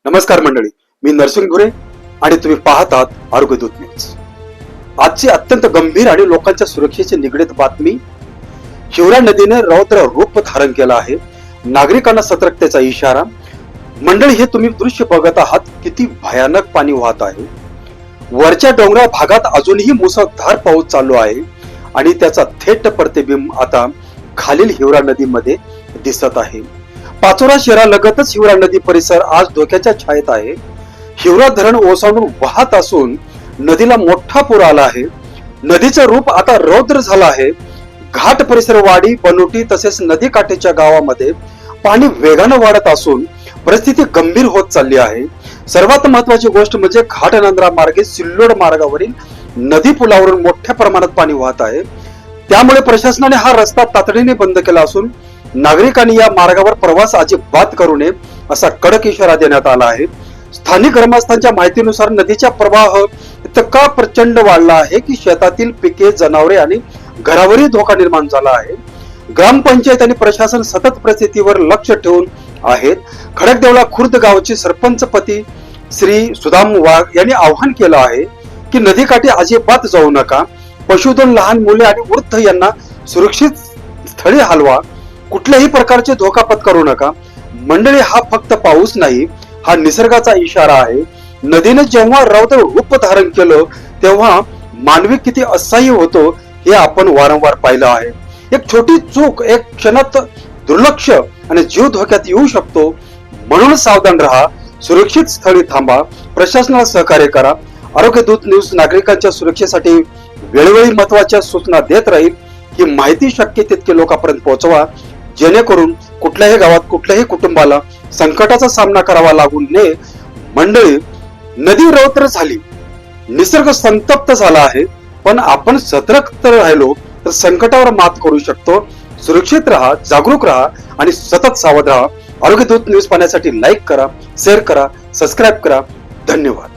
नमस्कार मंडळी, मी नरसिंग भुरे आणि तुम्ही पाहत आहात आरोग्यदूत न्यूज. आजची अत्यंत गंभीर आणि लोकांच्या सुरक्षेची निगडीत बातमी. हिवरा नदीने रौद्र रूप धारण केलं आहे. नागरिकांना सतर्कतेचा इशारा. मंडळी, हे तुम्ही दृश्य बघत आहात, किती भयानक पाणी वाहत आहे. वरच्या डोंगराळ भागात अजूनही मुसळधार पाऊस चालू आहे आणि त्याचा थेट प्रतिबिंब आता खालील हिवरा नदीमध्ये दिसत आहे. पाचोरा शहरालगतच हिवरा नदी परिसर आज धोक्याच्या छायेत आहे. हिवरा धरण ओसांडून वाहत असून नदीला मोठा पूर आला आहे. नदीचं रूप आता रौद्र झालं आहे. घाट परिसर, वाडी, बनोटी तसेच नदी काठेच्या गावामध्ये पाणी वेगानं वाढत असून परिस्थिती गंभीर होत चालली आहे. सर्वात महत्वाची गोष्ट म्हणजे घाटनांद्रा मार्गे सिल्लोड मार्गावरील नदी पुलावरून मोठ्या प्रमाणात पाणी वाहत आहे. त्यामुळे प्रशासनाने हा रस्ता तातडीने बंद केला असून नागरिकांनी या मार्गावर प्रवास अजिबात करू नये असा कडक इशारा देण्यात आला आहे. स्थानिक ग्रामस्थांच्या माहितीनुसार नदीचा प्रवाह इतका प्रचंड वाढला आहे की शेतातील पिके, जनावरे आणि घरावरही धोका निर्माण झाला आहे. ग्रामपंचायत आणि प्रशासन सतत परिस्थितीवर लक्ष ठेवून आहेत. खडकदेवळा खुर्द गावचे सरपंच पती श्री सुदाम वाघ यांनी आवाहन केलं आहे की नदीकाठी अजिबात जाऊ नका. पशुधन, लहान मुले आणि वृद्ध यांना सुरक्षित स्थळी हलवा. कुठल्याही प्रकारचे धोका पत्करू नका. मंडळी, हा फक्त पाऊस नाही, हा निसर्गाचा इशारा आहे. नदीने जेव्हा रौद्र रूप धारण केलं तेव्हा मानवी किती असह्य होतो हे आपण वारंवार पाहिलं आहे. एक छोटी चूक, एक क्षणात दुर्लक्ष आणि जीव धोक्यात येऊ शकतो. म्हणून सावधान राहा, सुरक्षित स्थळी थांबा, प्रशासनाला सहकार्य करा. आरोग्यदूत न्यूज नागरिकांच्या सुरक्षेसाठी वेळोवेळी महत्वाच्या सूचना देत राहील. ही माहिती शक्य तितके लोकांपर्यंत पोहोचवा, जेणेकरून कुठल्याही गावात, कुठल्याही कुटुंबाला संकटाचा सामना करावा लागू नये. मंडळी, नदी रौद्र झाली, निसर्ग संतप्त झाला आहे, पण आपण सतर्क राहिलो तर संकटावर मात करू शकतो. सुरक्षित राहा, जागरूक राहा आणि सतत सावध राहा. आरोग्यदूत न्यूज पाहण्यासाठी लाईक करा, शेअर करा, सबस्क्राईब करा. धन्यवाद.